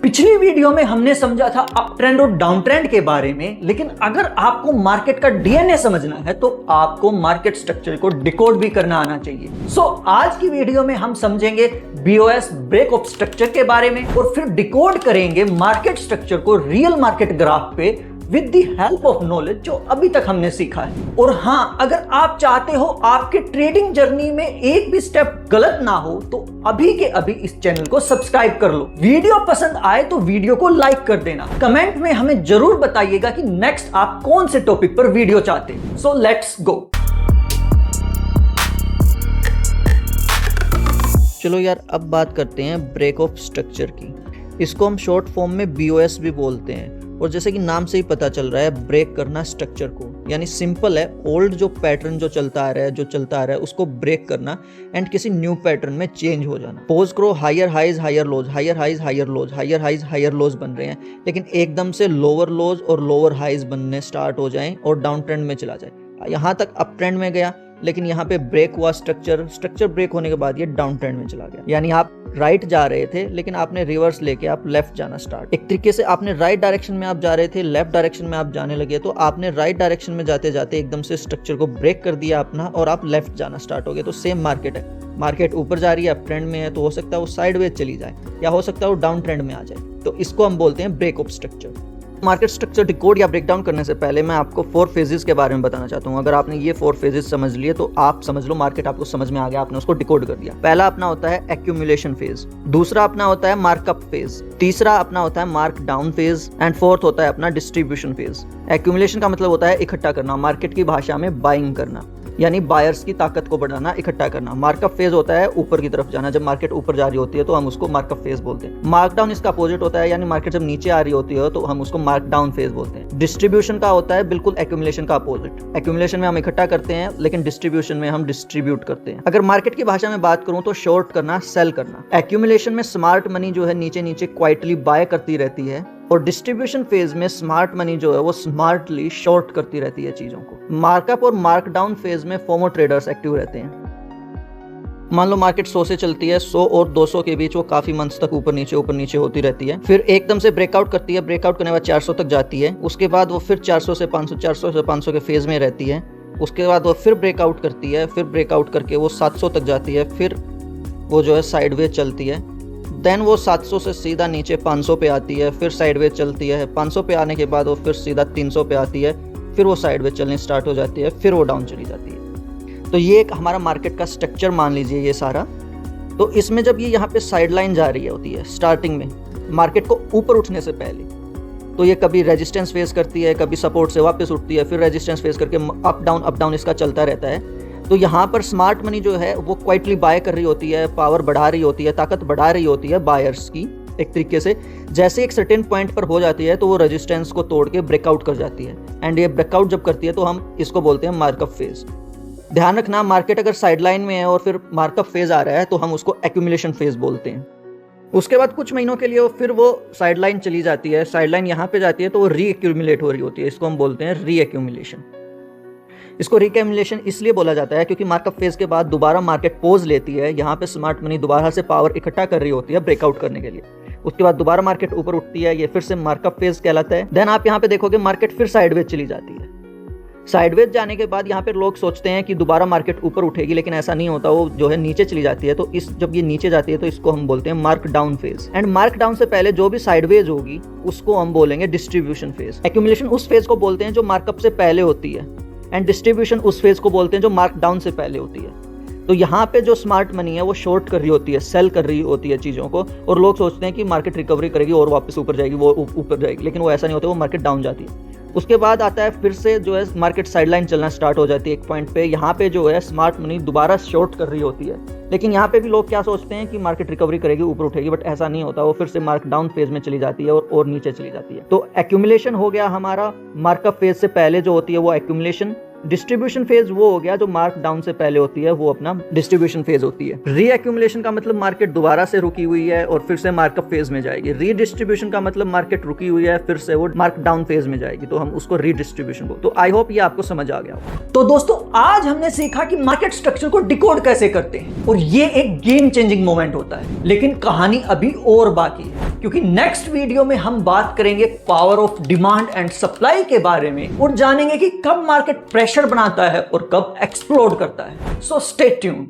पिछली वीडियो में हमने समझा था अप ट्रेंड और डाउन ट्रेंड के बारे में, लेकिन अगर आपको मार्केट का डीएनए समझना है तो आपको मार्केट स्ट्रक्चर को डिकोड भी करना आना चाहिए। आज की वीडियो में हम समझेंगे बीओएस ब्रेक ऑफ स्ट्रक्चर के बारे में और फिर डिकोड करेंगे मार्केट स्ट्रक्चर को रियल मार्केट ग्राफ पे with the help of knowledge जो अभी तक हमने सीखा है। और हाँ, अगर आप चाहते हो आपके ट्रेडिंग जर्नी में एक भी स्टेप गलत ना हो तो अभी के अभी इस चैनल को सब्सक्राइब कर लो। वीडियो पसंद आए तो वीडियो को लाइक कर देना। कमेंट में हमें जरूर बताइएगा कि नेक्स्ट आप कौन से टॉपिक पर वीडियो चाहते हैं। So let's go. चलो यार, अब बात करते हैं ब्रेक ऑफ स्ट्रक्चर की। इसको हम शॉर्ट फॉर्म में बीओएस भी बोलते हैं। और जैसे कि नाम से ही पता चल रहा है, ब्रेक करना स्ट्रक्चर को, यानी सिंपल है, ओल्ड जो पैटर्न जो चलता आ रहा है उसको ब्रेक करना एंड किसी न्यू पैटर्न में चेंज हो जाना। पोज करो, higher highs higher lows, higher highs higher lows, higher highs higher lows बन रहे हैं, लेकिन एकदम से लोअर लोज और लोअर हाइज बनने स्टार्ट हो जाएं और डाउन ट्रेंड में चला जाए। यहाँ तक अप ट्रेंड में गया, लेकिन यहाँ पे ब्रेक हुआ स्ट्रक्चर ब्रेक होने के बाद ये डाउन ट्रेंड में चला गया। यानी आप राइट जा रहे थे लेकिन आपने रिवर्स लेके आप लेफ्ट जाना स्टार्ट। एक तरीके से आपने राइट डायरेक्शन में आप जा रहे थे, लेफ्ट डायरेक्शन में आप जाने लगे, तो आपने राइट डायरेक्शन में जाते जाते एकदम से स्ट्रक्चर को ब्रेक कर दिया अपना और आप लेफ्ट जाना स्टार्ट हो गए। तो सेम मार्केट है, मार्केट ऊपर जा रही है, अप ट्रेंड में है, तो हो सकता है वो साइडवेज चली जाए या हो सकता है वो डाउन ट्रेंड में आ जाए। तो इसको हम बोलते हैं break of structure. Market structure decode या ब्रेकडाउन करने से पहले मैं आपको 4 फेजेस के बारे में बताना चाहता हूँ। अगर आपने ये 4 फेजेस समझ लिए तो आप समझ लो मार्केट आपको समझ में आ गया, आपने उसको डिकोड कर दिया। पहला अपना होता है एक्यूमुलेशन फेज, दूसरा अपना होता है मार्कअप फेज, तीसरा अपना होता है mark down phase and fourth होता है अपना डिस्ट्रीब्यूशन फेज। एक्यूमुलेशन का मतलब होता है इकट्ठा करना, मार्केट की भाषा में बाइंग करना, यानी बायर्स की ताकत को बढ़ाना, इकट्ठा करना। मार्कअप फेज होता है ऊपर की तरफ जाना, जब मार्केट ऊपर जा रही होती है तो हम उसको मार्कअप फेज बोलते हैं। मार्क डाउन इसका अपोजिट होता है, यानी मार्केट जब नीचे आ रही होती है तो हम उसको मार्क डाउन फेज बोलते हैं। डिस्ट्रीब्यूशन का होता है बिल्कुल एक्यूमुलेशन का अपोजिट। एक्यूमुलेशन में हम इकट्ठा करते हैं, लेकिन डिस्ट्रीब्यूशन में हम डिस्ट्रीब्यूट करते हैं। अगर मार्केट की भाषा में बात करूं तो शॉर्ट करना, सेल करना। एक्यूमुलेशन में स्मार्ट मनी जो है नीचे नीचे क्वाइटली बाय करती रहती है, और डिस्ट्रीब्यूशन फेज में स्मार्ट मनी जो है वो स्मार्टली शॉर्ट करती रहती है चीजों को। मार्कअप और मार्क डाउन फेज में फोमो ट्रेडर्स एक्टिव रहते हैं। मान लो मार्केट 100 से चलती है, 100 और 200 के बीच वो काफी मंथ्स तक ऊपर नीचे होती रहती है, फिर एकदम से ब्रेकआउट करती है, ब्रेकआउट करने के बाद 400 तक जाती है, उसके बाद वो फिर 400 से 500 के फेज में रहती है, उसके बाद वो फिर ब्रेकआउट करती है, फिर ब्रेकआउट करके वो 700 तक जाती है, फिर वो जो है साइडवेज चलती है, देन वो 700 से सीधा नीचे 500 पे आती है, फिर साइडवेज चलती है, 500 पे आने के बाद वो फिर सीधा 300 पे आती है, फिर वो साइडवेज चलने स्टार्ट हो जाती है, फिर वो डाउन चली जाती है। तो ये एक हमारा मार्केट का स्ट्रक्चर मान लीजिए ये सारा। तो इसमें जब ये यहाँ पे साइड लाइन जा रही होती है स्टार्टिंग में मार्केट को ऊपर उठने से पहले, तो ये कभी रेजिस्टेंस फेस करती है, कभी सपोर्ट से वापस उठती है, फिर रेजिस्टेंस फेस करके अप डाउन इसका चलता रहता है। तो यहाँ पर स्मार्ट मनी जो है वो क्वाइटली बाय कर रही होती है, पावर बढ़ा रही होती है, ताकत बढ़ा रही होती है बायर्स की एक तरीके से। जैसे एक सर्टेन पॉइंट पर हो जाती है तो वो रेजिस्टेंस को तोड़ के ब्रेकआउट कर जाती है, एंड ये ब्रेकआउट जब करती है तो हम इसको बोलते हैं मार्कअप फेज। ध्यान रखना, मार्केट अगर साइडलाइन में है और फिर मार्कअप फेज आ रहा है तो हम उसको एक्यूमुलेशन फेज बोलते हैं। उसके बाद कुछ महीनों के लिए फिर वो साइडलाइन चली जाती है, साइडलाइन यहाँ पे जाती है तो वो रीएक्यूमुलेट हो रही होती है, इसको हम बोलते हैं रीएक्यूमुलेशन। इसको रिकैमुलेशन इसलिए बोला जाता है क्योंकि मार्कअप फेज के बाद दोबारा मार्केट पोज लेती है, यहाँ पे स्मार्ट मनी दोबारा से पावर इकट्ठा कर रही होती है ब्रेकआउट करने के लिए। उसके बाद दोबारा मार्केट ऊपर उठती है, ये फिर से मार्कअप फेज कहलाता है। देन आप यहाँ पे देखोगे मार्केट फिर साइडवेज चली जाती है। साइडवेज जाने के बाद यहाँ पे लोग सोचते हैं कि दोबारा मार्केट ऊपर उठेगी, लेकिन ऐसा नहीं होता, वो जो है नीचे चली जाती है। तो जब ये नीचे जाती है तो इसको हम बोलते हैं mark down phase. And mark down से पहले जो भी साइडवेज होगी उसको हम बोलेंगे डिस्ट्रीब्यूशन फेज। एक्यूमुलेशन उस फेज को बोलते हैं जो मार्कअप से पहले होती है, एंड डिस्ट्रीब्यूशन उस फेज को बोलते हैं जो मार्क डाउन से पहले होती है। तो यहाँ पे जो स्मार्ट मनी है वो शॉर्ट कर रही होती है, सेल कर रही होती है चीज़ों को, और लोग सोचते हैं कि मार्केट रिकवरी करेगी और वापस ऊपर जाएगी, वो ऊपर जाएगी, लेकिन वो ऐसा नहीं होता, वो मार्केट डाउन जाती है। उसके बाद आता है फिर से जो है मार्केट साइडलाइन चलना स्टार्ट हो जाती है एक पॉइंट पे, यहाँ पे जो है स्मार्ट मनी दोबारा शॉर्ट कर रही होती है, लेकिन यहाँ पे भी लोग क्या सोचते हैं कि मार्केट रिकवरी करेगी, ऊपर उठेगी, बट ऐसा नहीं होता, वो फिर से मार्क डाउन फेज में चली जाती है और नीचे चली जाती है। तो एक्यूमुलेशन हो गया हमारा, मार्कअप फेज से पहले जो होती है वो एक्यूमुलेशन, डिस्ट्रीब्यूशन फेज वो हो गया जो मार्क डाउन से पहले होती है, वो अपना डिस्ट्रीब्यूशन फेज होती है। रीएक्यूमुलेशन का मतलब मार्केट दोबारा से रुकी हुई है और फिर से मार्कअप फेज में जाएगी। रीडिस्ट्रीब्यूशन का मतलब मार्केट रुकी हुई है फिर से वो मार्क डाउन फेज में जाएगी, तो हम उसको रीडिस्ट्रीब्यूशन बोलते हैं। तो आई होप ये आपको समझ आ गया हो। तो दोस्तों आज हमने सीखा कि मार्केट स्ट्रक्चर को डिकोड कैसे करते हैं और ये एक गेम चेंजिंग मोमेंट होता है। लेकिन कहानी अभी और बाकी है, क्योंकि नेक्स्ट वीडियो में हम बात करेंगे power of demand and supply के बारे में और जानेंगे कि कब मार्केट प्रेशर बनाता है और कब एक्सप्लोड करता है। So stay tuned.